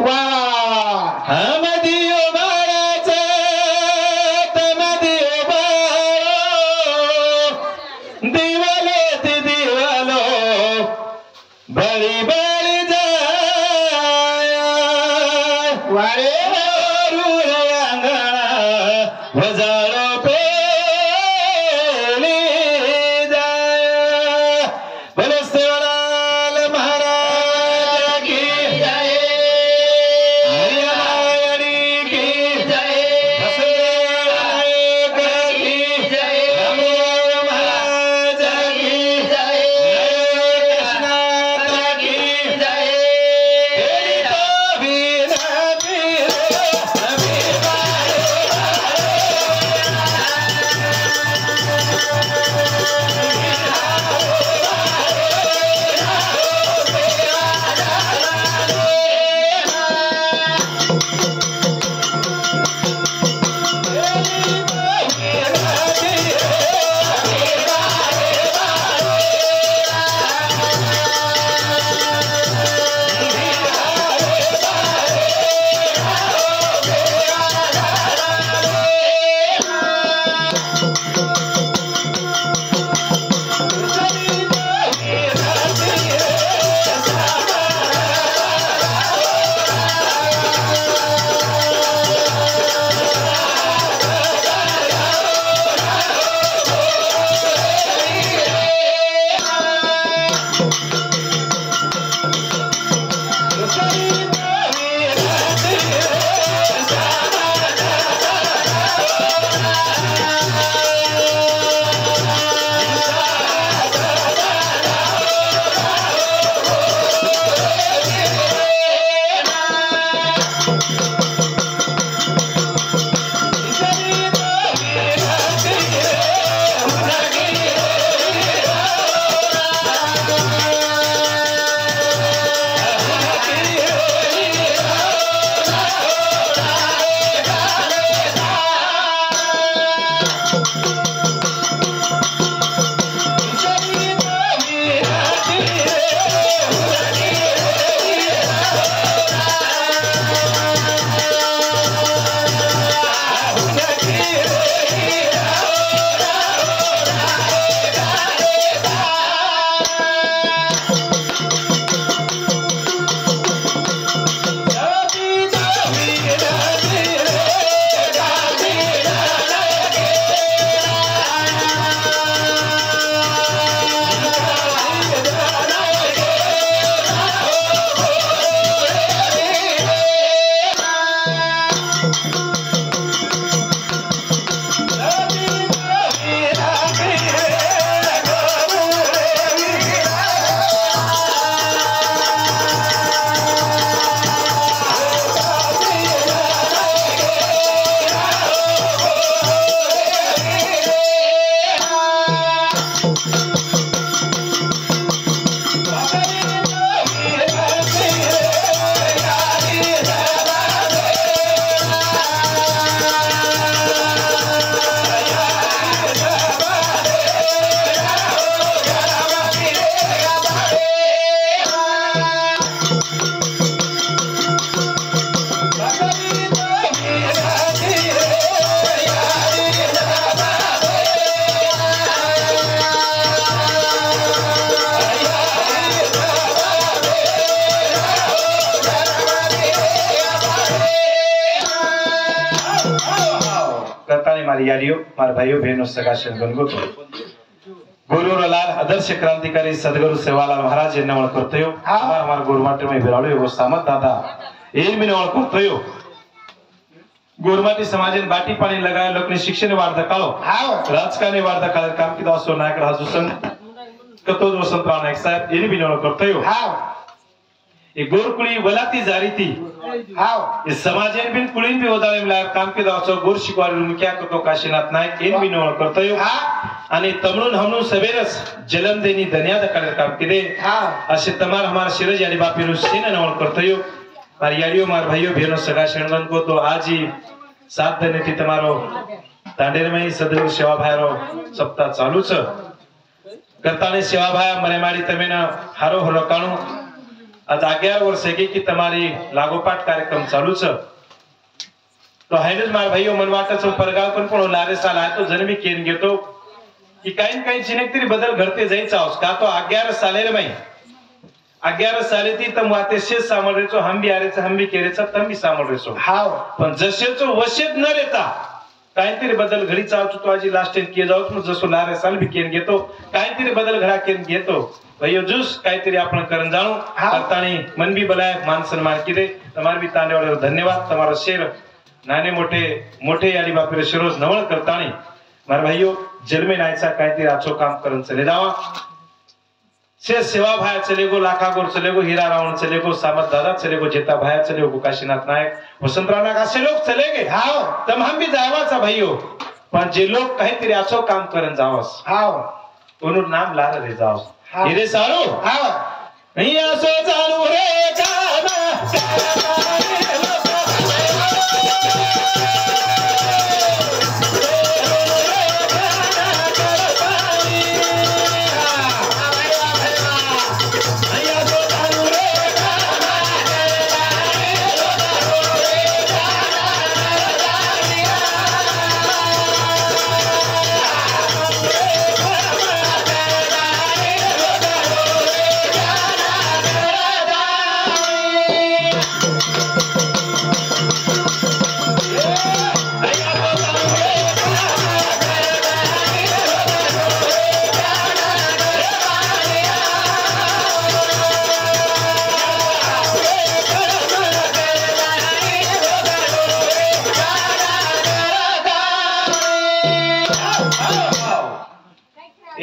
वाह हम दियो बाळाचा तम दियो बाळो दिवालो ते दिवालो बळी बळी जाय वारे अंगणा वजारो पेली जाय बोलो सेवालाल महाराज की जय हरियाणी की जय बसवेश्वर की जय रामदेव महाराज की जय कृष्ण की जय मारी यारियों मार भाइयों बहनों सगा शंगो गुरु लाल आदर्श क्रांतिकारी सदगुरु सेवालाल महाराज एवं करतयो हमार गुरुमाटी में बिराड़ो वो सामत दादा एल में करतयो गुरुमाटी समाज बाटी पानी लगाए लोकने शिक्षण वार्ता कालो राजकारणी वार्ता काल काम की दासो नायक राजुसन कतो वसंत राव नायक साहेब एल भी करतयो ये गोरकुली वलाती जारी थी इस समाजेन बिन कुलीन भी होता है मिला काम के दासो गोर शिकवारी रूम क्या कतो काशीनाथ नायक एल भी करतयो आणि तमणून हमणून सवेरस जलम देनी धन्यवाद कर काम किदे असे तमार हमार शिरज यानी बापीनु सेन नवल करतयो मार याडियो मार भाइयों बहनों सगा शरणगण को तो आज ही 7 दिन थी तमारो तांडेर में सदगुरु सेवा भाईरो सप्ताह चालू छ करताने सेवा भाई मरे मारी तमेना हारो हरो काणू आज 11 વર્ષ की તમારી લાગોપાઠ કાર્યક્રમ ચાલુ છે તો હેને મારા ભાઈઓ મન વાટે છે પરગાવ પણ લારે સાલ આ તો જન્મી કેન ગયો की काही काही जिनेक तरी बदल घडते जायचं आहोस का तो 11 साले रे माई 11 साले ती तम वाते शेष सामोर रेचो हम भी आरेच हम भी केरेचा तम भी सामोर रेचो हाव पण जसेचो वशेत न रेता काहीतरी बदल घडी चावतो तो आजी लास्ट टाइम किए जाऊत मग जसो लारे साल भी केन घेतो काहीतरी बदल घडा केन घेतो भाईयो जूस काहीतरी आपण करण जाणू करतानी मन भी बलाय मान सन्मान किदे तमार भी तांडे वाले धन्यवाद तमारो शेर नाने मोठे मोठे याडी बापरे शिरोज नवळ करतानी मार भाईयो जन्मे नायचा काहीतरी आचो काम करून चले जावा से सेवा भाया चले गो लाखा गोर चले गो हीरा रावण चले गो सामत दादा चले गो जेता भाया चले गो काशीनाथ नायक वसंतराव नायक असे लोक चले गे हाव तम हम भी जावाचा भाईयो पण जे लोक काहीतरी आचो काम करून जावस हाव कोणू नाम लार रे जावस हिरे सारू हाव नाही असो चालू रे कामा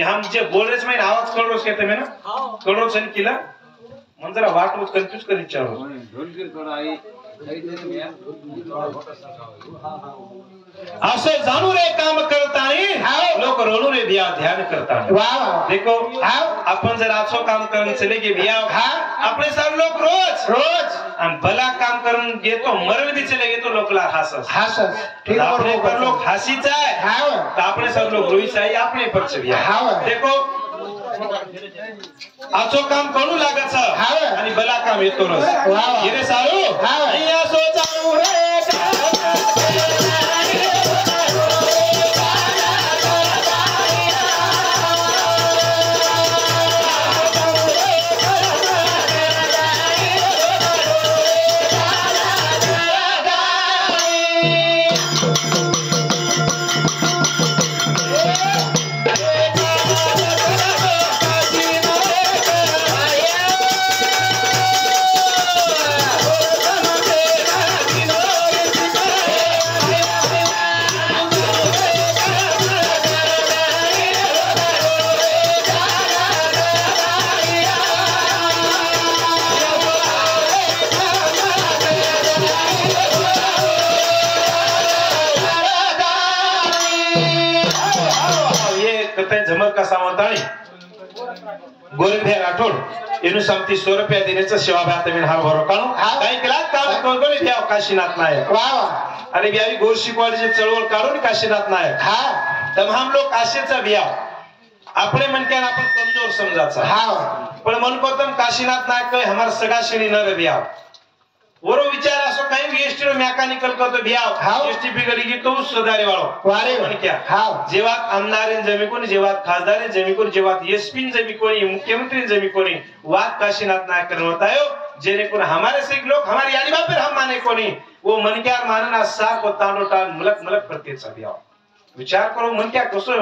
हम जे बोल रहे में आवाज करोस कहते में ना करोस आणि किला मन जरा वाट मत कंफ्यूज कर विचारो असे जाणू रे काम करतानी लोक रोणू रे दिया ध्यान करतानी वाह वाह देखो आपण जर आछो काम करून चले गे बिया अपने सब लोग रोज रोज आणि भला काम करून घेतो मरवदी चले गे तो लोकला हसस हसस ठीक आहे पर लोग हसीच आहे तो अपने सब लोग रोईच आहे अपने पर बिया देखो आछो काम करू लागत आणि भला काम येतो रोज हिरे सारू અહીંયા सो चालू रे का सावंताणी गोरखभाई राठोड एनु समती 100 रुपया देण्याचं सेवा भात मी हार भरो काणू काही केला काम कोणकोणी द्या काशीनाथ नायक वाह वाह आणि बियावी गोर शिकवाडीचे चळवळ काढून काशीनाथ नायक हा तम हम लोग काशीचा बिया अपने मन के आपण कमजोर समजाचा हा पण मन को तम काशीनाथ नायक कहे हमार सगा श्रेणी न रे बिया वरो विचार असो काही वीएसटी रो मेकॅनिकल करतो बिया वीएसटी बिगडी की तो सुधारे वाळो वारे म्हण क्या हा जेव्हा आमदारीन जमी कोणी जेव्हा खासदारीन जमी कोणी जेव्हा एसपी जमी कोणी मुख्यमंत्री जमी कोणी वाद काशीनाथ नायक करवतायो जेने कोण हमारे से लोग हमारी यानी बापर हम माने कोणी वो मन क्या मानना साफ को तांडो तान मुलक मुलक प्रत्येक बिया विचार करो मन क्या कसो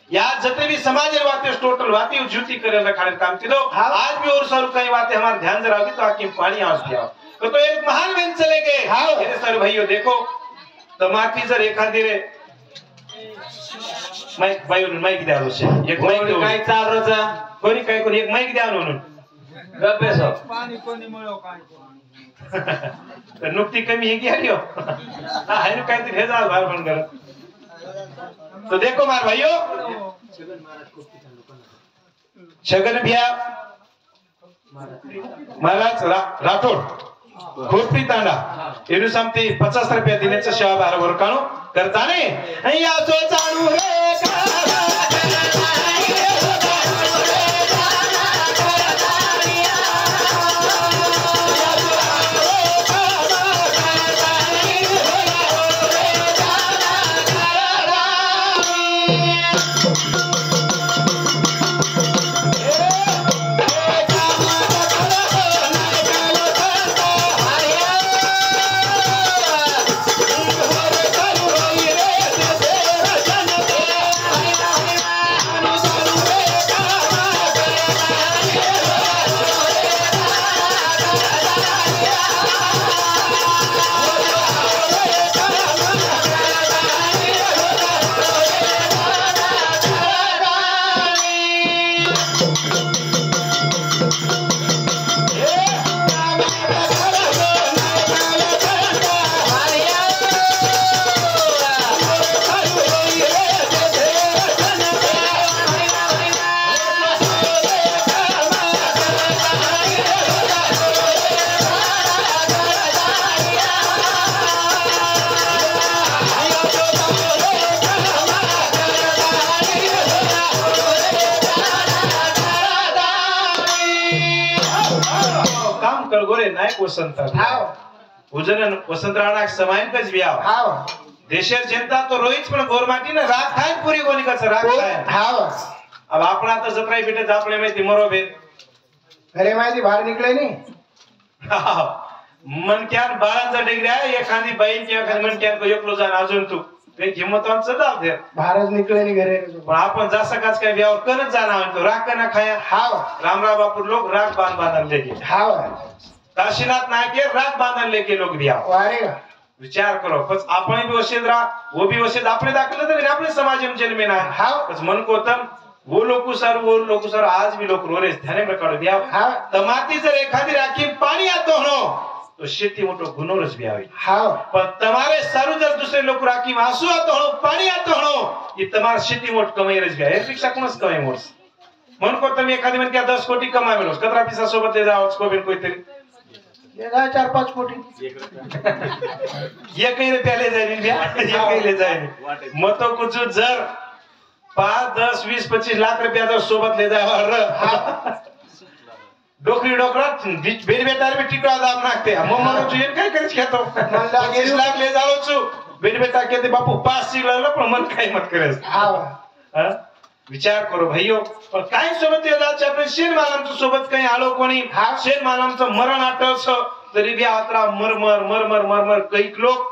या जते भी समाज वाते टोटल वाती ज्योति करे रखाने काम किदो आज भी और सारू कई बातें हमारे ध्यान जरा होगी तो आकी पानी आवाज दिया तो एक महान बहन चले गए मेरे सर भाइयों देखो तमाती जर एखादी रे माइक भाई माइक द्या रोशे एक माइक काय चाल रोजा कोणी काय कोणी एक माइक द्या म्हणून गप्पे सो पाणी कोणी मिळो काय तर नुकती कमी है की हरियो हां है काय ते हे जा बाहेर पण कर तो देखो मार भाइयों छगन भैया महाराज राठोड खोपरी तांडा एनु समती 50 रुपया देण्याचं सेवा भार भर काणू करताने અહીંયા सो चालू रे गोरे नायक वसंत उजन वसंत राणा समायन कच बियाव देशर जनता तो रोहित पण गोरमाटी ना राग खाय पुरी गोनिकाच राग खाय अब आपण आता जत्राई भेटत आपले माहिती मरो बे घरे माहिती बाहेर निघले नाही मनक्यान बाळांचा डिग्र्या एखादी बहीण किंवा एखादी मनक्यान को एकलो जाण अजून तू ते हिम्मतवान सदाव दे भारत निकले नाही घरे पण आपण जसं काच काय बियावर कनच जाणार म्हणतो राग कना खाया रामराव बापूर लोक राग बांधन लेके काशीनाथ नायके राग बांधन लेके लोक बिया विचार करो बस आपण भी वशेद राह वो भी वशेद आपने दाखल तर आपले समाज में जन्मे ना बस मन को तम वो लोक सर आज भी लोक रोरे ध्यान में काढू द्या तमाती जर एखादी राखी पाणी आतो हो तो शेती मोठो गुणोरच भी आवे पण तुम्हारे सारू जर दुसरे लोक राखी आंसू आतो हो पाणी आतो हो ये तुम्हार शेती मोठ कमाई रच भी पेक्षा कोणच कमाई मोठ मन को तुम एखादी मन क्या 10 कोटी कमावे लो कतरा पिसा सोबत ले जाओ को बिन कोई तरी ले जा 4-5 कोटी ये कहीं पहले जाए बिया ये कहीं ले जाए मतो कुछ जर 5, 10, 20, 25 लाख रुपया जर सोबत ले जाए डोकरी डोकरात बेड बेटार में टिकवा दाम नाखते मम्मा तू येन काय करच घेतो 25 लाख ले जाळो छु बेड बेटा कहते बापू 5 सिगला पण मन काय मत करेस हां विचार करो भाइयों पण काय सोबत ये जाचे आपण शेन मालमच्या सोबत काही आलो कोणी शेन मालमचं मरण आटस तरी बी आत्रा मरमर काही लोक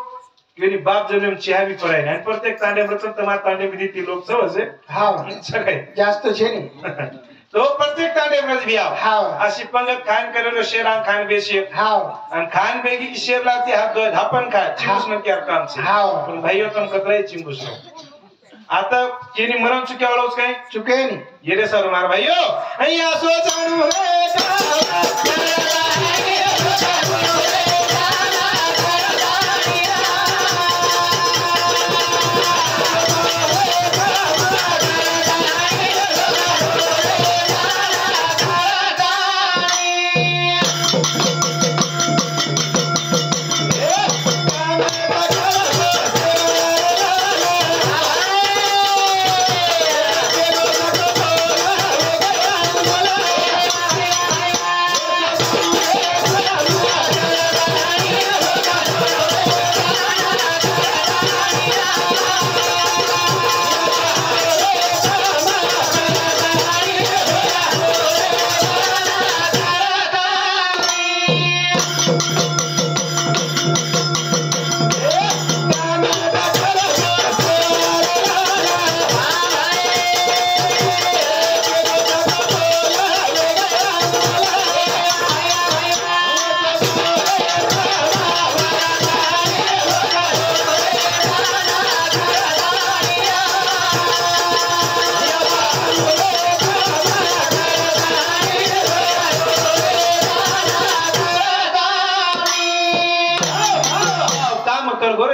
केली बाप जन्म चहा भी पराय आणि प्रत्येक तांडे प्रथम तमा तांडे मध्ये ती लोक सवसे हां सगळे जास्त छे नाही तो प्रत्येक तांडे मध्ये भी आव अशी पंगत खान करेलो शेरान खान बेशी आणि खान बेगी की शेर लाती हात दो धापन खा चिंबूस न क्या काम से पण भाइयों तुम कतराय चिंबूस आता केनी मरण चुके वालोच काय चुके नाही ये रे सर मार भाइयों अय्या सो जाणू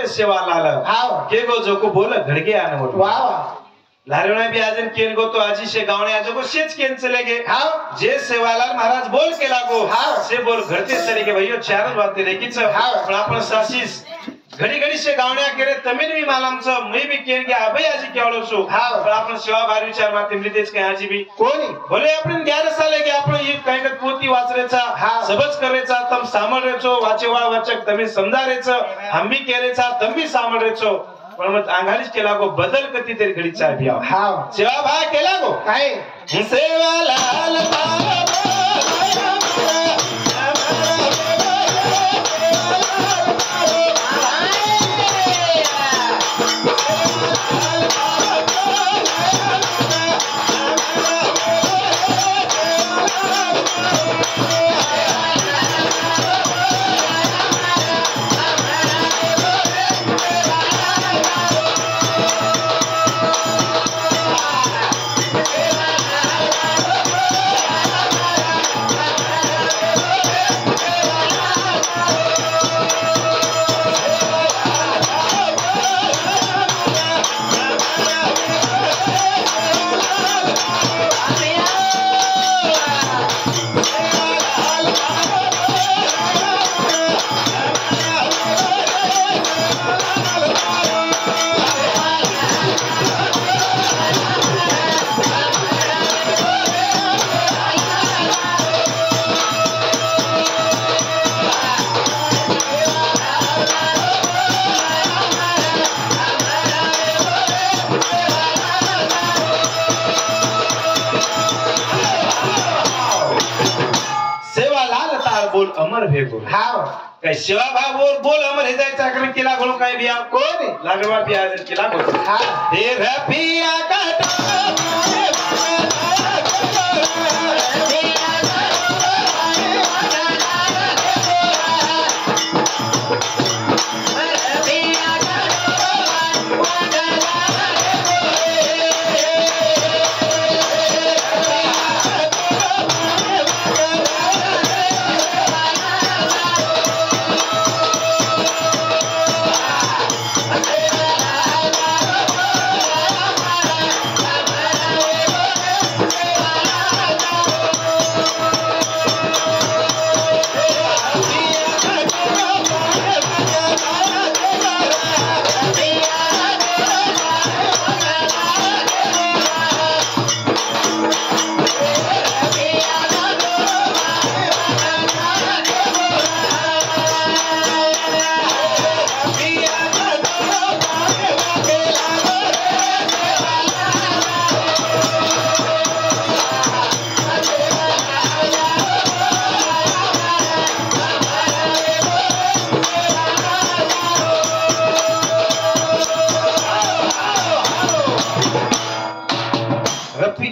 सेवा लाला के गो जो को बोला घड़के आने वाला वाह लारेवना भी आजन केन गो तो आजी से गावने आजो को सेच केन चले गए जे सेवालाल महाराज बोल के लागो से बोल घरते चले के भाइयों चार बातें लेकिन पण आपण सासीस घडी घडी से गावण्या केरे तमिन मी मालामचं मी भी केन के अभय आजी केवलो सो पण आपण सेवा बार विचार माते मिळतेच काय आजी भी कोणी बोले आपण 11 साले के आपण ये काय का पोती वाचरेचा सबच करेचा तम सामळरेचो वाचेवाळ वाचक तमी समजारेचं हम भी केरेचा तम भी सामळरेचो पण मत आंगालीच केला गो बदल कती तरी घडी चाय बिया सेवा भा केला गो काय सेवा लाल बोल अमर भेगो हाव काय सेवा भाव बोल अमर हे जायचा कारण केला गोळ काय बिया कोण लागवा बिया केला गोळ हा हे रफिया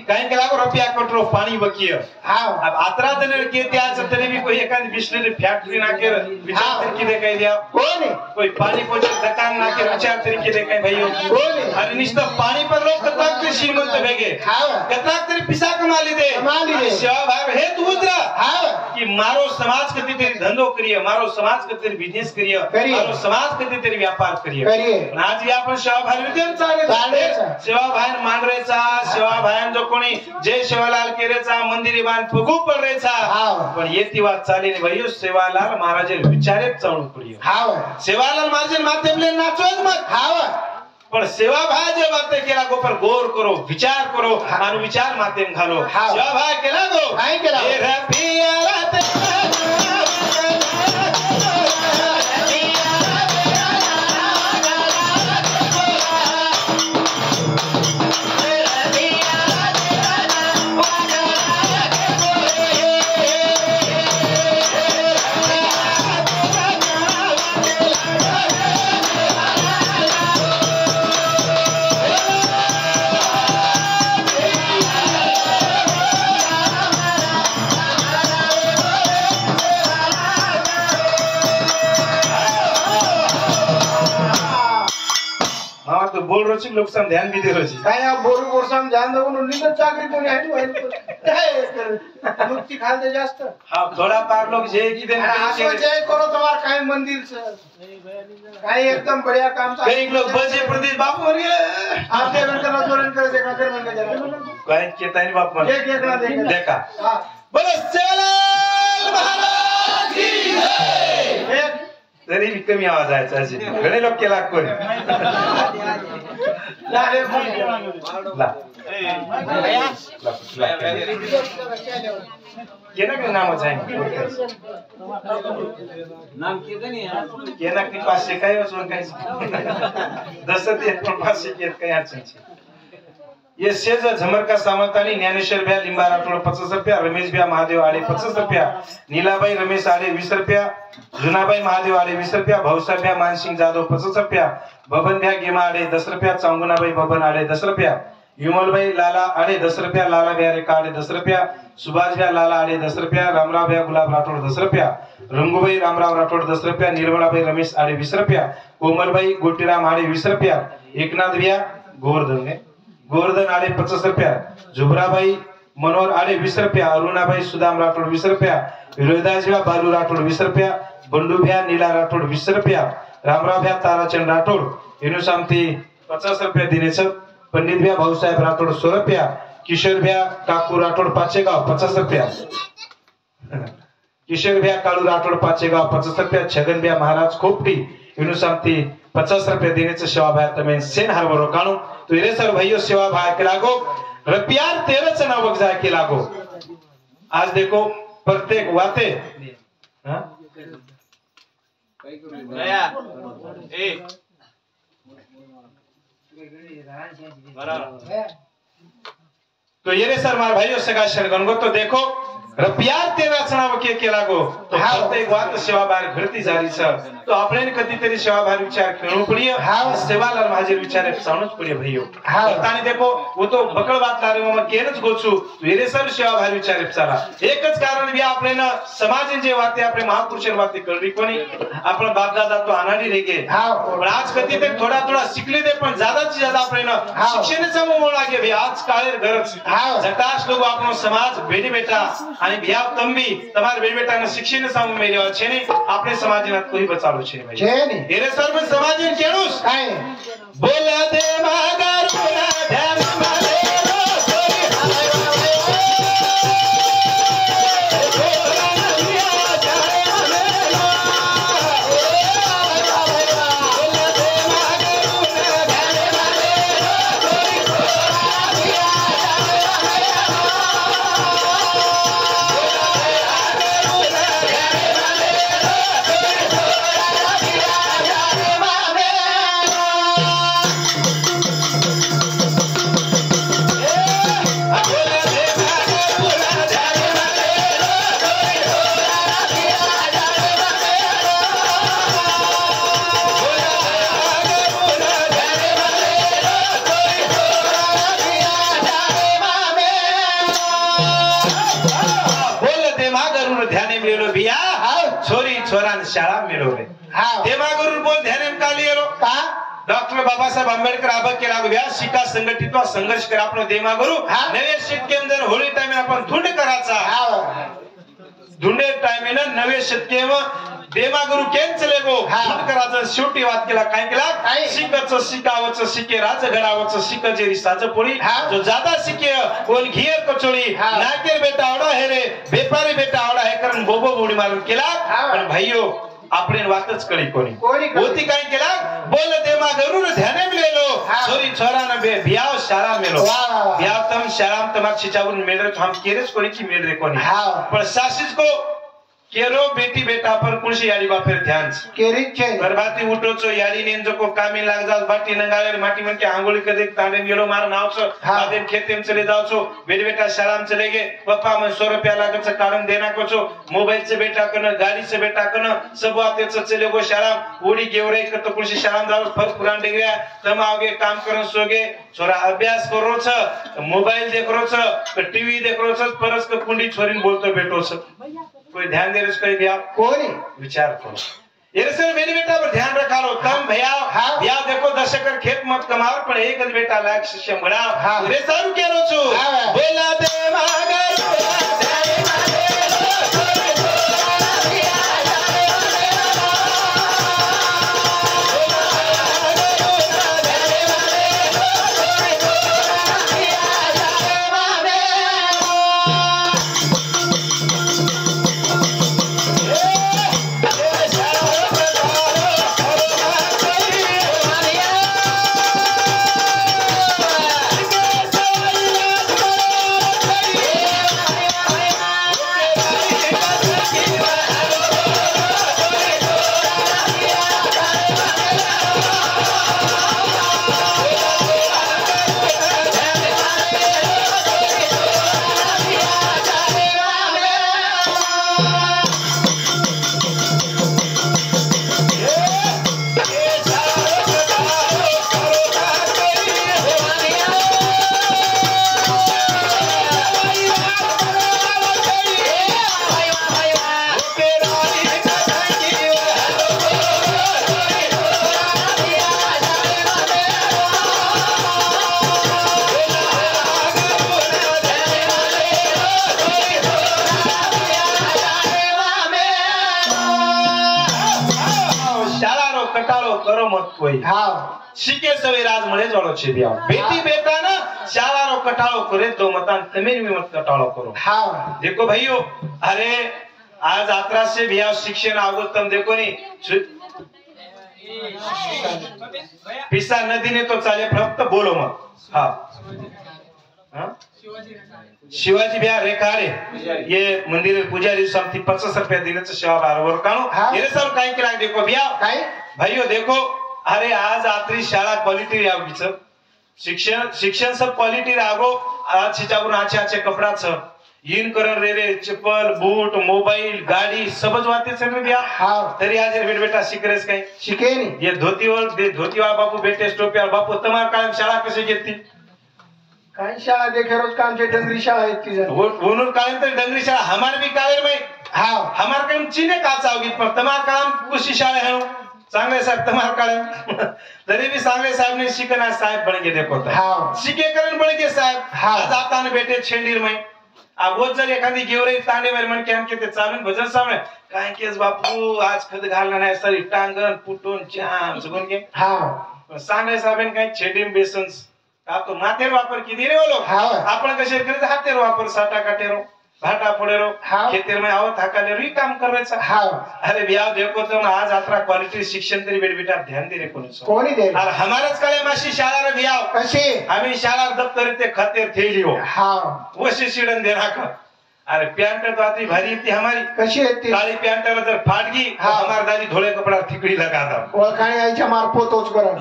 काय केला को रुपया कटरो पानी बकिय हाव अब आतरा दने के त्याच तने भी कोई एकांत बिस्लरी फैक्ट्री ना के विचार तरीके दे कह दिया कोण कोई पानी को दुकान ना के विचार तरीके दे कह भाइयों कोण अरे निष्ठा पानी पर लोग कतराक तरी श्रीमंत भेगे हाव कतराक तरी पिसा कमा ली दे सेवा भाव हे तू उतरा हाव कि मारो समाज कति तेरी धंधो करिए मारो समाज कति तेरी बिजनेस करिए मारो समाज कति तेरी व्यापार करिए आज भी आपण सेवा भाव विद्यम चाले सेवा भाव मान रेचा सेवा भाव जो कोणी जय सेवालाल केरेचा मंदिरी बांध फुगू पडरेचा पण येती वात चाली ने भाइयो सेवालाल महाराज विचारे चावण पडियो हाव सेवालाल महाराज मातेले नाचोज मत हाव पण सेवा भाव जे वाते केला गो पर गौर करो विचार करो आणि विचार मातेम घालो सेवा भाव केला गो काय केला हे रफियाला तो बोल रोची लोग सम ध्यान भी दे रोची काय आप बोरू बोरसाम ध्यान देऊन निंदर चाकरी कोणी आहे काय मुक्ती खालते जास्त हां थोड़ा पार लोग जे की देन आसो जय करो तुम्हार काय मंदिर से काय एकदम बढ़िया काम था कई लोग बजे प्रदेश बाप मर गए आपके बनकर जोरन कर देखा कर बन के काय केता नहीं बाप मर एक ना देखा हां बोलो सेवालाल महाराज की जय एक तरी भी कमी आवाज आयचा अशी घणे लोक केला कोण ला रे ला केना के नाम आहे नाम केदा नाही केना की पाचशे काय वाचून काय दस ते पण पाचशे केत काय अडचण छे ये सेज झमर का सामंतानी ज्ञानेश्वर भ्या लिंबा राठोड 50 रुपया रमेश भ्या महादेव आले 50 रुपया नीलाबाई रमेश आले 20 रुपया जुनाबाई महादेव आले 20 रुपया भाऊसाहेब भ्या मानसिंग जाधव 50 रुपया बबन भ्या गेमा आले 10 रुपया चांगुनाबाई बबन आले 10 रुपया विमलबाई लाला आले 10 रुपया लाला भ्या रेखा आले 10 रुपया सुभाष भ्या लाला आले 10 रुपया रामराव भ्या गुलाब राठोड 10 रुपया रंगूबाई रामराव राठोड 10 रुपया निर्मलाबाई रमेश आले 20 रुपया कोमलबाई गोटीराम आले 20 रुपया एकनाथ भ्या गोवर्धन आले 50 रुपया जुबराबाई मनोहर आले 20 रुपया अरुणाबाई सुदाम राठोड 20 रुपया विरोधास भ्या बालू राठोड 20 रुपया बंडू भ्या नीला राठोड 20 रुपया रामराव भ्या ताराचंद राठोड इनु सामती 50 रुपया दिनेच पंडित भ्या भाऊसाहेब राठोड 100 रुपया किशोर भ्या काकू राठोड पाचेगाव 50 रुपया किशोर भ्या काळू राठोड पाचेगाव 50 रुपया छगन भ्या महाराज खोपटी इनु सामती 50 रुपया देनेच सेवा भाई तमें सेन हर वरो काणू तो इरे सर भाइयों सेवा भाई के लागो रुपयार 13 च नावक जाय के लागो आज देखो प्रत्येक वाते हां गया ए तो ये रे सर मार भाइयों से का शरण गो तो देखो रुपयार 13 च नावक के लागो तो प्रत्येक वात सेवाभार घडती झाली सर तो આપણે કદીતરી સેવાભાર વિચાર કરવો પડ્યો સેવાલાલ હાજર વિચારે સાણું જ પડ્યો ભાઈઓ તાને देखो वो तो बकळ વાત लारे मग केनच गोचू वेरे सर सेवाभार विचारे सारा एकच कारण बी આપણે ना समाज जे वाते આપણે महापुरुषर वाते करवी कोणी आपण बाप दादा तो अनाडी रे गे पण आज कदीतरी थोडा थोडा शिकले दे पण ज्यादाची ज्यादा આપણે ना शिक्षणाचा मोह लागे भाई आज काळेर गरज जटाश लोग આપણો समाज बेटी बेटा आणि बियाव तंबी તમાર बेटी बेटा ने शिक्षण सामू मेलेवा છે ને આપણે સમાજના કોઈ બચાડો છે ભાઈ છે ને એરે સર મે સમાજને કેણુસ કાઈ બોલા દે માગરુના ધ્યાન માલે शाळा मिळवले तेव्हा गुरु बोल ध्यान का लिहिलो का डॉक्टर बाबासाहेब आंबेडकर आबा केला व्या शिका संघटित संघर्ष करा आपण देमा गुरु नवे शतकेम जर होळी टाइम आपण धुंड करायचा धुंडे टाइम नवे शतकेम देमा गुरु केम चले गो धुंड करायचं शेवटी वाद केला काय केला शिकचं शिकावचं शिके राज घडावचं शिकचे रिसाच पोळी जो ज्यादा शिके कोण घियर कचोळी नाकेर बेटा आवडा हे रे व्यापारी बेटा आवडा हे कारण बोबो बोडी मारून केला पण भाईयो आपण वातच कळी कोणी होती काय केला बोल देमा गरुर ध्याने मिलेलो छोरी छोराना बे बियाव शाळा मेलो बियाव तम शाळा तमार छिचावून मेल हम केरेस कोणी की मेल रे कोणी पण सासिस को केरो बेटी बेटा पर कुणशी याडी बापर ध्यान केरी छे बरबाती उठो छो याडी ने जो को कामी लाग जाल बाटी नंगाले माटी मन के आंगुली कदे तांडे मेलो मार नाव छो आदेम खेतेम चले जाओ छो बेटी बेटा शाळाम चले गे पप्पा मन 100 रुपया लागे छ काढून देना को छो मोबाइल से बेटा कन गाड़ी से बेटा कन सब आते छ चले गो शाळाम ओडी गेवरे कत कुणशी शाळाम जाव फर पुराण डिग्रिया तम आगे काम करन सोगे छोरा अभ्यास करो छ मोबाइल देखरो छ टीवी देखरो छ परस क कुंडी छोरीन बोलतो बेटो छ कोई ध्यान दे रहा है आप कौन विचार करो ये सर मेरी बेटा पर ध्यान रखा लो कम भैया भैया देखो 10 एकड़ खेत मत कमाओ पर एक बेटा लायक शिष्य बना रे सर कह रो छु बोला दे मागर शिके सवे राज मळे जोड़ो छे बिया बेटी बेटा ना शाला रो कटाळो करे तो मतान तमे भी मत कटाळो करो हां देखो भाइयों अरे आज यात्रा से बिया शिक्षण आगोतम देखो नी पिसा नदी ने तो चाले फक्त बोलो मत हां हां शिवाजी बिया रेखारे ये मंदिर पुजारी समती 50 रुपया दिनेच सेवा बरोबर काणो ये सब काय केला देखो बिया काय भाइयों देखो अरे आज आत्री शाळा क्वालिटी रावगीच शिक्षण सब क्वालिटी रागो आज छिचावून आचे आचे कपडा छ इन करण रे रे चप्पल बूट मोबाइल गाड़ी सबज वाते से रे बिया हाँ तरी आज रे बेटा शिकरेस काही शिके नहीं ये धोतीवाल बापू बेटे टोप्याल बापू तमार कायम शाळा कशी घेतली काही शाळा देखे रोज काम से डंगरी शाळा इतनी जन वोनूर कायम तर डंगरी शाळा हमार भी कायर में हाँ हमार कायम चीने का चावगीत पण तमार कायम कुशी शाळा है चांगले साहेब तमार कायम तरी भी सांगले साहेब ने शिकना साहेब बन के देखो हाँ शिके करण बन के साहेब हाँ जाता ने बेटे छेंडीर में अब वो जर एखादी गेवरे तांडे वर मन के हम के चालून भजन सामने काय केस बापू आज खद घालना नाही सरी टांगन पुटून चाम सगून के हाँ सांगले साहेब काय छेडीम बेसन्स आप तो माथेर वापर की दे रे वो लोग हाँ आपण कसे करत हातेर वापर साटा काटेरो भाटा फोडेरो हाँ खेतेर में आवत हाकाले री काम करायचं हाँ अरे बिया देखो तुम आज आत्रा क्वालिटी शिक्षण तरी बेटा ध्यान दे रे कोणी दे और हमारच काळे माशी शाळा रे बिया कशी आम्ही शाळा दप्तर ते खातेर थेली हो हाँ वशी शिडन दे नाका अरे पैंट तो आती भारी थी हमारी कशी येते काली पैंट जर फाट गई हाँ हमार दादी धोळे कपड़ा ठिकड़ी लगा दो ओळखाणी आईच्या मारपोतोच करण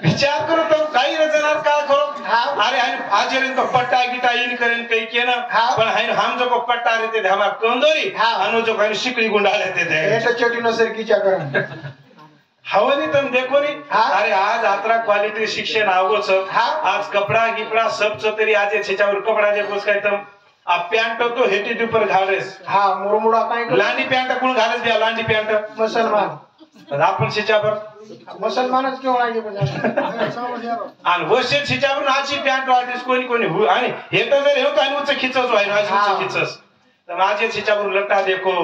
विचार करो तो काही रचनार का करो हाँ अरे आज तो पट्टा गिटा इन करेन कई के ना हाँ पण हम जो को पट्टा रहते थे हमार कंदोरी हाँ अनु जो कहीं शिकड़ी गुंडा लेते थे ऐसा चटी नसर कीचा करण हवनी तुम देखो नी हाँ अरे आज आत्रा क्वालिटी शिक्षण आवोच हाँ आज कपड़ा गिपड़ा सब चो तरी आज छेचावर कपड़ा जे कोस काय तम आ पैंट तो हेटी ऊपर घालेस हाँ मुरमुडा काय लांडी पैंट कोण घालेस बिया लांडी पैंट मुसलमान आपण छेचावर मुसलमानच क्यों आगे बजा आणि वशे छेचावर आची पैंट वाटीस कोणी कोणी आणि हे तर जर हे कानी उच खिचच आहे आज उच खिचस तर माझे छेचावर लटा देखो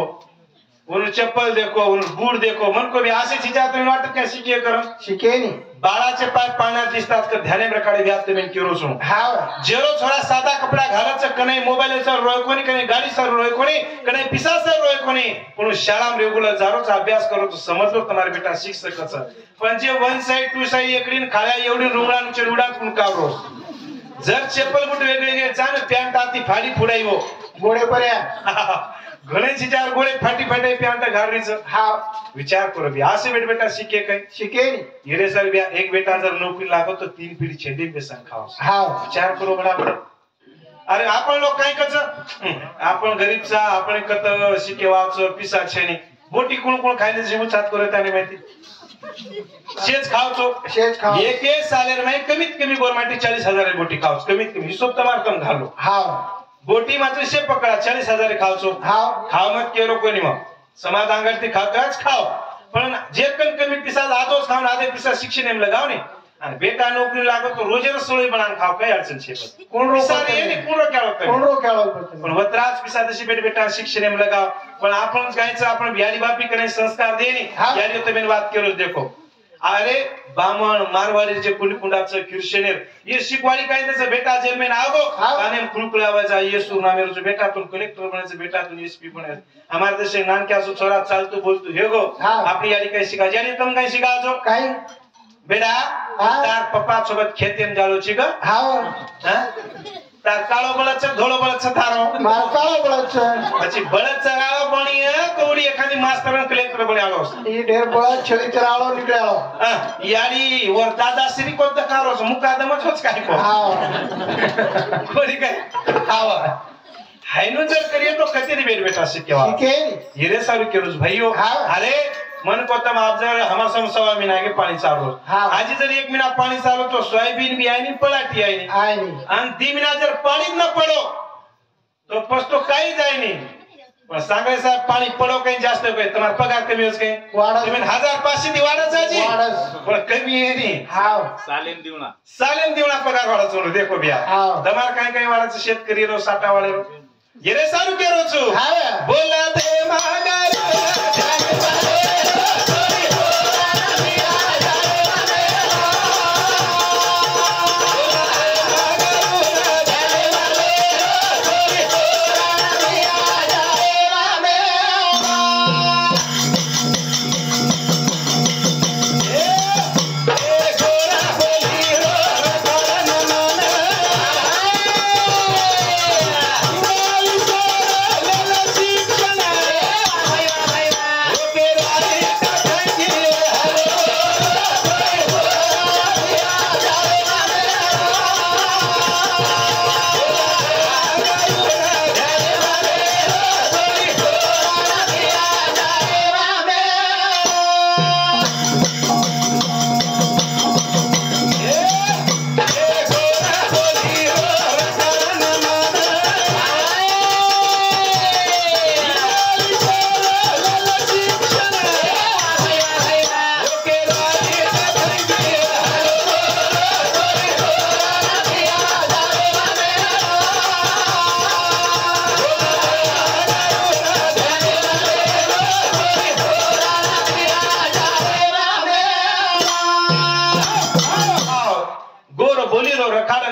उन चप्पल देखो उन बूट देखो मन को भी आसे छेचा तुम्ही वाटत काय शिके करम शिके नहीं बाळाचे पाय पाण्यात दिसतात का ध्याने प्रकारे व्याप्त में किरो सो हाँ जेरो थोड़ा सादा कपड़ा घालच कने मोबाईल सर रोय कोणी कने गाडी सर रोय कोणी कने पिसा सर रोय कोणी पण शाळा रेग्युलर जारोच अभ्यास करो तो समजलो तुम्हारे बेटा शिक सकच पण जे वन साइड टू साइड एकडीन खाल्या एवढी रुंगळांचे रुडात कोण कावरो जर चप्पल बुट वेगवेगळे जाण पॅन्ट आती फाडी फुडाई हो गोडे पर्या गणेशजी चार गोळे फाटी फाटे पॅन्ट घालरीच हाँ विचार करो भी आसे बेटा शिके काय शिके नहीं येरे सर बिया एक बेटा जर नौकरी लागो तो 3 पीढ़ी छेडी बेसन खाओ हाँ विचार करो बड़ा अरे आपण लोक काय कच आपण गरीबचा आपण कत शिके वाच पिसा छेनी बोटी कोण कोण खायने जीव छात करत आणि माहिती शेज खावचो शेज खाओ एक सालेर में कमीत कमी गवर्नमेंट 40,000 बोटी खाओ कमीत कमी हिशोब तमार कम घालो हाँ बोटी मात्र शे पकडा 40,000 खावचो हाँ खाव मत केरो कोणी मग समाज अंगरती खाताच खाओ पण जे कमी पिसा आदोच खाऊन आधे पिसा शिक्षण एम लगाव ने आणि बेटा नोकरी लागो तो रोजे रसोई बनान खाव काय अडचण छे कोण रो पिसा रे ने कोण रो केळो कोण रो केळो पडते पण वत्राच पिसा तशी बेटा शिक्षण एम लगाव पण आपण गायचं आपण बिहारी बापी करे संस्कार देनी यारी तो मेन बात केरो देखो अरे बामण मारवाडी जे कुंडकुंडाचं कीर्षणेर ये शिकवाडी काय त्याचं बेटा जेल में आवो काने कुलकुलावाचा येसू नामेरचं बेटा तुम कलेक्टर बनायचं बेटा तुम एसपी बनायचं हमारे देश नानक्या सो छोरा चालतो बोलतो हे गो आपली याडी काय शिका याडी तुम काय शिकावजो काय बेटा तार पप्पा सोबत खेतेम जालो छि ग हां तार काळो बळच धोळो बळच थारो मार काळो बळच પછી બળદ ચરાળો બણી કોડી એખાદી માસ્ટર કલેક્ટર બન્યાલો ઈ ઢેર બળદ છળી ચરાળો નીકળ્યાલો યાડી ઓર દાદા શ્રી કો દકારો છે મુકાદમ જ કાઈ કો હા કોડી કાઈ આવા હાઈનો જર કરીએ તો કતેરી બેટ બેટા શીખવા શીખે હીરે સારું કેરુસ ભાઈઓ અરે मन को तम आप जर हमारा सम 1.5 महीना के पानी चालू आज जर 1 महीना पानी चालू तो सोयाबीन भी आई नहीं पलाटी आई नहीं आणि 3 महीना जर पाणी न पडो तो पस्तो काही जाय नाही पण सांगाय साहेब पाणी पडो काही जास्त काही तुम्हाला पगार कमी होस काही तुम्ही 1500 दी वाढच आजी पण कमी आहे नी हां सालेम देवना पगार वाढा चोर देखो बिया तुम्हाला काय काय वाढाचं शेतकरी रो साठा वाले रो येरे सारू केरो छु बोला दे मागार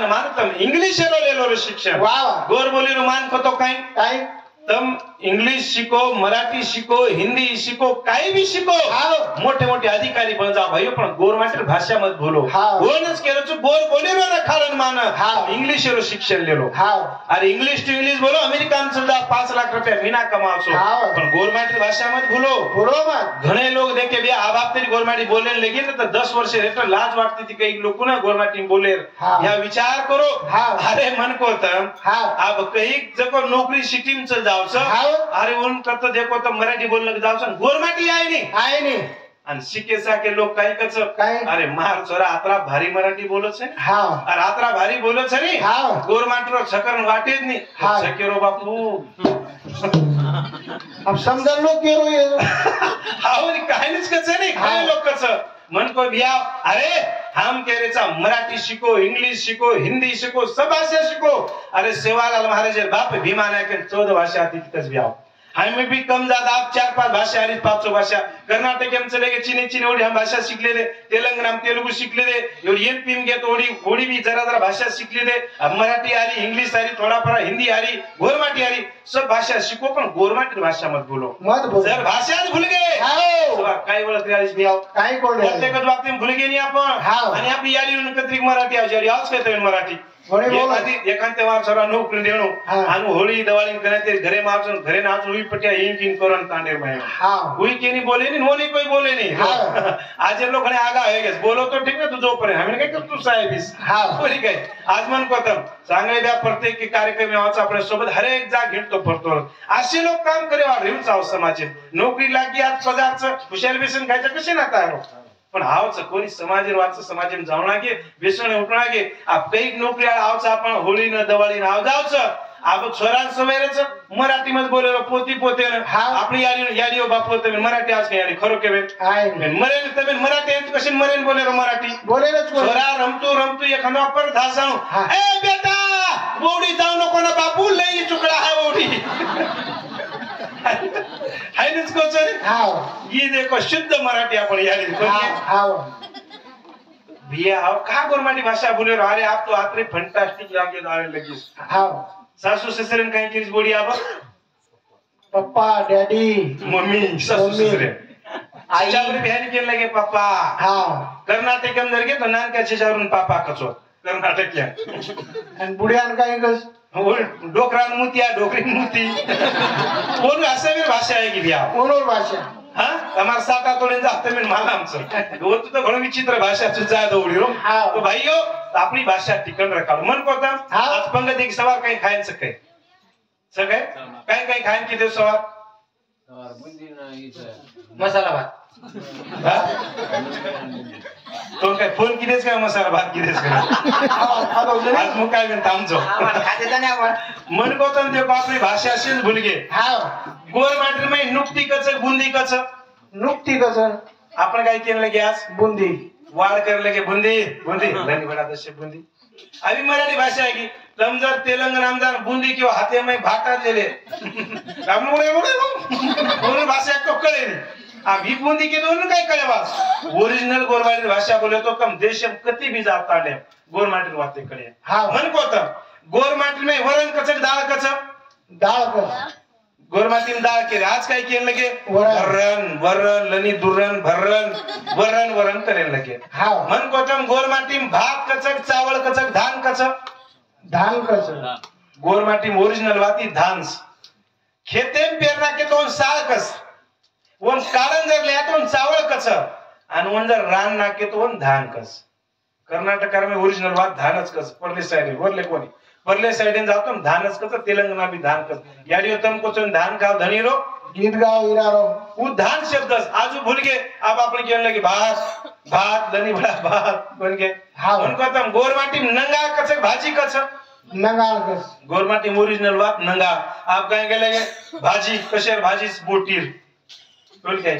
मान मानतम इंग्लिश लेलो रे शिक्षण वाह गोर बोली रो मान कतो काय काय तम इंग्लिश शिको मराठी शिको हिंदी शिको काही भी शिको मोठे मोठे अधिकारी बन जा भाई पण गोरमाटी भाषा मत बोलो कोणच केलं तू गोर बोली रो ना खालन मान इंग्लिश रो शिक्षण लेलो अरे इंग्लिश टू इंग्लिश बोलो अमेरिकन सुद्धा 5 लाख रुपया मीना कमावसो पण गोरमाटी भाषा मत बोलो बरोबर घणे लोग देखे बे आ बाप तेरी गोरमाटी बोलने लगे ना तो 10 वर्ष रेटर लाज वाटती थी कई लोग ना गोरमाटी बोले या विचार करो अरे मन को तम अब कहीं जको नौकरी सिटी में चल जाओ अरे उन करतो देखो तो मराठी बोलने जाओ गोरमाटी आहे नाही आणि शिकेसा के लोग काही कच अरे मार छोरा आतरा भारी मराठी बोलत छे अरे आतरा भारी बोलत छे नी गोरमाटी रो छकन वाटेज नी छकेरो बापू अब समझ लो केरो ये हावनी काहीच कच नाही काय लोक कच मन को बिया अरे हम कह रहे चा मराठी शिको इंग्लिश शिको हिंदी शिको सब भाषा शिको अरे सेवालाल महाराज बाप भीमा नायक 14 भाषा आती तितच बियाव हमें भी कम ज्यादा आप 4-5 भाषा आली 500 भाषा कर्नाटक में चले गए चीनी ओडी हम भाषा सीख ले दे तेलंगाना में तेलुगु सीख ले दे और एमपी में गए तो ओडी भी जरा भाषा सीख ले दे अब मराठी आ रही इंग्लिश आ रही थोड़ा परा हिंदी आ रही गोरमाटी आ रही सब भाषा शिको पण गोरमाटी भाषा मत बोलो जर भाषा भूल गए काही वेळ रियालिस भी आओ काही कोण प्रत्येकच बाबतीत भूल गए नहीं आपण आणि आपली याली उनकत्रिक मराठी आजारी आवाज कहते मराठी एखाद्या वारसरा नोकरी देणो आणि होळी दिवाळी करते घरे मारचून घरे नाच हुई पटिया इंकिन करून तांडे में हुई केनी बोले नहीं होने कोई बोले नहीं आज लोग ने आगा है गैस बोलो तो ठीक ना तू जो परे हमें काय तू साहेबिस बोली काय आज मन को तम सांगले द्या प्रत्येक के कार्यक्रम में आवाज आपल्या सोबत हर एक जाग घेतो पडतो असे लोक काम करे वाढ रेऊन चाव समाज नोकरी लागी आज पदार्थ खुशाल बेसन खायचं कसे ना तयार पण हावच कोणी समाजवादचं समाजेम जाऊ लागे बेसन उठू लागे आप कई नोकरी आवच आपण होळी न दिवाळी न आव जावच आप छोरान सवेरेच मराठी मध्ये बोलेलो पोती पोते आपली याडी बापू तमे मराठी आज याडी खरो के मरेन तमे मराठी कशी मरेन बोलेलो मराठी बोलेलो छोरा रमतू एखादा पर धासाणू ए बेटा बोडी जाऊ नको ना बापू लई चुकला है बोडी हायनच कोचर ये देखो शुद्ध मराठी आपण याडी भैया हाव का गोरमाटी भाषा बोले अरे आप तो आत्रे फंटास्टिक लागे दावे लगी सासू ससुरन काही केलीस बोडी आप पप्पा डॅडी मम्मी सासू ससुरे आईच्या बहिणी केले लगे पप्पा कर्नाटक में जर गे तो नानक्याच्या चारून पापा कचो कर्नाटकल्या आणि बुढ्यान काही कस डोकरान मुतिया डोकरी मुती कोण असं भाषा आहे की भैया कोणोर भाषा हमारा साटा तोड़े जाते में माला हमसे वो तो घणो विचित्र भाषा सुजा दौड़ी हो तो भाइयों अपनी भाषा टिकन रखा मन को तम आज पंगत एक सवार कहीं खाएं सके कहीं खाएं की दे सवार मसाला भात तो काय फोन की देस का मसाला भात की देस का आज मुक काय म्हणता आमचो खाते जाणे आपण मन को तम देखो अपनी भाषा से भूल गए गोर माटी में नुक्ती कच बुंदी कच नुक्ती कच आपण काय केलं लगे आज बुंदी वाढ कर लगे बुंदी लनी बड़ा दशे बुंदी अभी मराठी भाषा है की तम जर तेलंगाना में जान बुंदी क्यों हाथे में भाटा ले ले हम बोले भाषा तो कळे नहीं अभी बुंदी के दोनों काय कळे बात ओरिजिनल गोरमाटी भाषा बोले तो कम देश में कति भी जाता है गोरमाटी बातें कळे मन को तम गोरमाटी में वरण कच दाल कच गोरमाटी में दाल के आज काय केन लगे वरण लनी दुरण भरण वरण करे लगे मन को तम गोरमाटी में भात कचक चावल कचक धान कच गोरमाटी में ओरिजिनल बाती धान खेते में पेरना के तो साल कस वन कारण जर ले तो चावल कच आणि वन जर रान नाके तो वन धान कस कर्नाटक में ओरिजिनल बात धानच कस परले साइड वरले कोणी परले साइड जातो धानच कस तेलंगाना भी धान कस याडी तम को धान खाओ धनी रो गीत गाओ इरारो वो धान शब्द आजू भूल गए अब आपने कहने लगे भात धनी बड़ा भात बन गए उनको तम गोरमाटी नंगा कस भाजी कस नंगा कस गोरमाटी ओरिजिनल बात नंगा आप कहेंगे लगे भाजी कशेर भाजी बोटीर बोल के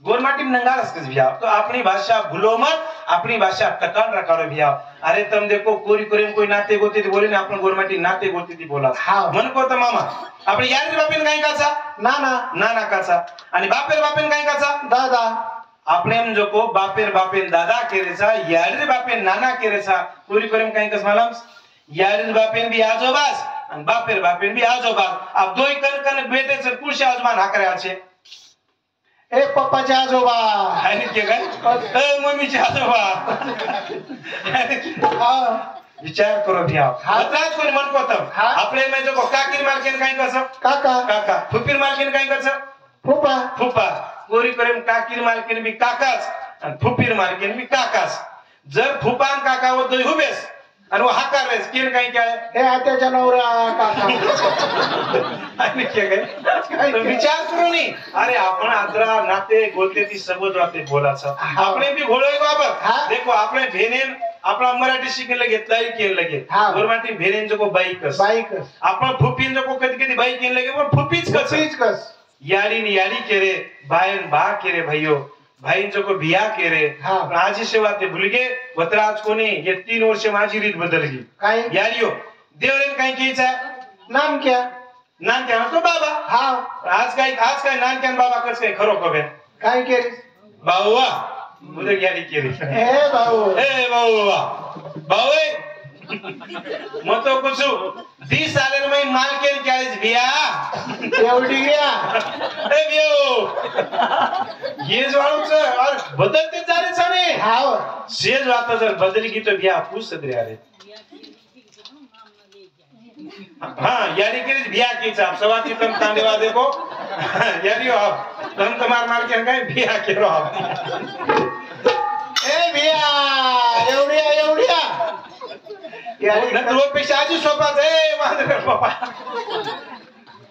गोरमाटी में नंगा रस भैया तो अपनी भाषा भूलो मत अपनी भाषा टकान रखा भैया अरे तुम देखो कोरी कोई नाते गोती थी बोले ना अपन गोरमाटी नाते गोती थी बोला मन को तो मामा अपने यार बापेन काही काचा नाना काचा आणि बापेन काही काचा दादा આપણે એમ જો કો બાપેર દાદા કેરેસા યાડરે બાપે નાના કેરેસા પૂરી કરીને કઈ કસ માલમ यारीन बापेन बी आजोबास आणि बापेर बापेन बी आजोबास अब दोई कन बेटेचं कुळशे आजोबा नाकरे आचे ए पप्पाचे आजोबा आणि के काय मम्मीचे आजोबा विचार करो भैया बतराज कोणी मन कोतम आपले में जो काकीर मालकीन काय कसं काका काका फुपीर मालकीन काय कसं फुपा फुपा कोरी करेम काकीर मालकीन बी काकाच आणि फुपीर मालकीन बी काकाच जर फुपान काका व दोई हुबेस आणि वो हाकारलेस किन काय काय हे आत्याच्या नवरा काका आणि के काय विचार करू नी अरे आपण आदरा नाते गोते ती सबज वाते बोलाचं आपने भी घोळोय बाबा देखो आपने भेनेन आपला मराठी शिकन लगे तरी केन लगे गुरमाटी भेनेन जो को बाईकस आपण फुपीन जो को कधी कधी बाईक केन लगे पण फुपीच कस याडी केरे बायन बा केरे भाइयो भाई जो को बिया केरे आजी सेवा ते भूल गए वतराज कोणी ये 3 वर्ष माझी रीत बदलली काय यारियो देवरेन काय कीचा नाम क्या तो बाबा आज काय नानक्यान बाबा कस काय खरो कोबे काय केली बाऊवा मुदे यारी केली ए बाऊवा मतो कुछ 20 सालेर में मालकेन क्याळीस बिया एवढी गया ए बियो ये जवाळूच और बदलते जारे छने सेज वाता जर बदली की तो बिया पूछ दे रे यारी केली बिया कीचा आप सवाती तम तांडेवा देखो यारियो आप तम तमार मालकेन काय बिया केरो आप ए बिया एवढ्या रोड पे आजी सोपाच ए मांदर पापा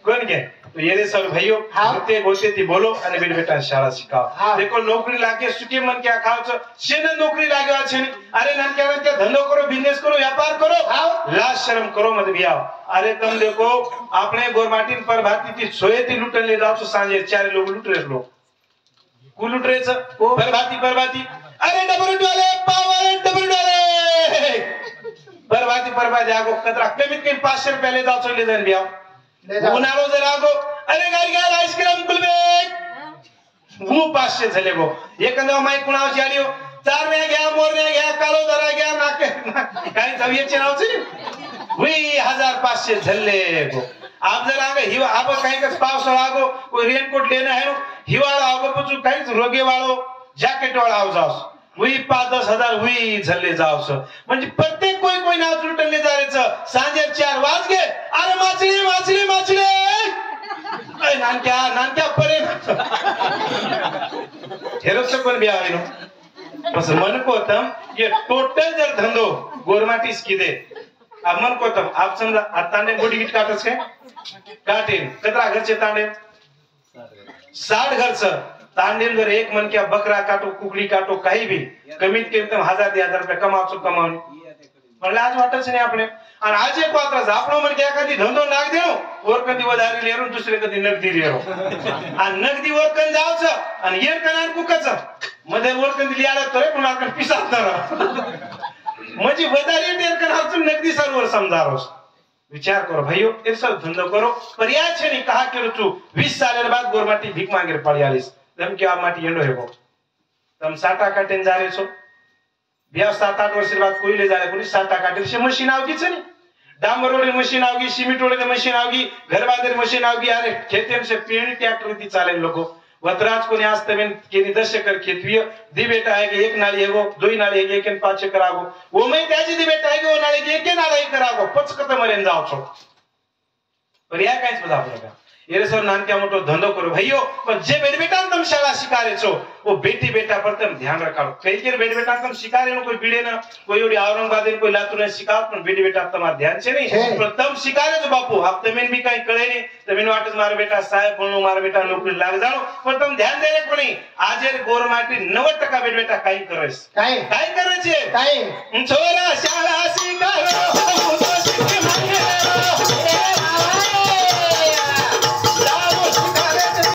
कोण के तो ये सब भाइयों होते होते ती बोलो आणि बेट बेटा शाळा शिकाव देखो नौकरी लागे सुके मन क्या खाओ शेन नौकरी लागे छे अरे ननक्या धंधो करो बिजनेस करो व्यापार करो लाज शर्म करो मत बिया अरे तुम देखो आपने गोरमाटीन पर भाती ती सोये ती लुटन ले जाओ सांजे 4 लोग लुट रहे लोग को लुट रहे पर भाती अरे डबल वाले पावर डबल वाले परवादी आगो कतरा कमीत कमी 500 रुपये ले जाओ ले जान बिया उन्हाळो जर आगो अरे गाडी गाल आईस्क्रीम कुलबे वो 500 झाले गो एकंदर माई कुणाव जाडियो 4 ने घ्या मोरने घ्या कालो जरा घ्या नाके काही जावियाचे नावचे हुई 1500 झाले गो आप जर आगे हिवा आप काही कस पावसाळा आगो कोई रेनकोट लेना है हिवाळा आगो पुचू काहीच रोगे वाळो जॅकेट वाळा आव जाओ हुई 5-10 हजार हुई झल्ले जाओ म्हणजे प्रत्येक कोई नाव लुटले जायचं सांजे 4 वाज गे अरे माछली ए नानक्या परे हेरोस कोण बिया आइनो बस मन को तम ये टोटल जर धंधो गोरमाटीस किदे अब मन को तम आप समजा तांडे गोडी गिट काटस के काटेन कतरा घरचे तांडे 60 घरचं तांडेल जर एक मन क्या बकरा काटो कुकड़ी काटो काही भी कमीत कमी तुम 1000-2000 रुपये कमावचो कमावून पण लाज वाटच नाही आपले आणि आज एक वात्राच आपलो मन क्या कधी धंदो नाग देऊ वर कधी वधारी लेरो दुसरे कधी नगदी लेरो आणि नगदी वर कन जावच आणि येर कनार कुकच मध्ये वर कधी लियाला तरे पण आपण पिसात म्हणजे वधारी टेर कनार तुम नगदी सर्वर समजारोस विचार करो भाइयों ये सब धंधो करो पर याद छे नहीं कहा के तू 20 साल बाद गोरमाटी भीख मांगे पड़ी आलिस तम के आप माटी एंडो हेबो तम साटा काटेन जा रे छो बिया 7-8 वर्ष बाद कोई ले जाले कोनी साटा काटे से मशीन आवगी छे नी डांबर रोडे मशीन आवगी सिमेंट रोडे मशीन आवगी घर बांधे मशीन आवगी अरे खेतेम से पेणी ट्रैक्टर ती चाले लोगो वतराज कोनी आज तमेन केनी 10 एकर खेतवी दी बेटा है कि एक नाली हेगो दोई नाली है कि 5 एकर आगो वो मैं त्याजी दी बेटा है कि वो नाली के एक नाली करागो पचकत मरेन जाओ छो पर या काईच बता आपल्याला ये सर नानक्या मोटो धंधो करो भाइयों पर जे बेटा तुम शाला शिकारे छो वो बेटी बेटा पर तुम ध्यान रखो कई के बेटा तुम शिकारे नो कोई बीड़े ना कोई ओडी औरंगाबाद ने कोई लातूर ने शिकाव पण बेटा तुम्हारा ध्यान छे नहीं पर तुम शिकारे जो बापू आप तमेन भी काई कळे नहीं तमेन वाटस मारा बेटा साहेब बोलनो मारा बेटा नौकरी लाग जानो पर तुम ध्यान दे रे कोनी आजे गोरमाटी 90% बेटा काई करेस काई करे छे काई छोरा शाला शिकारो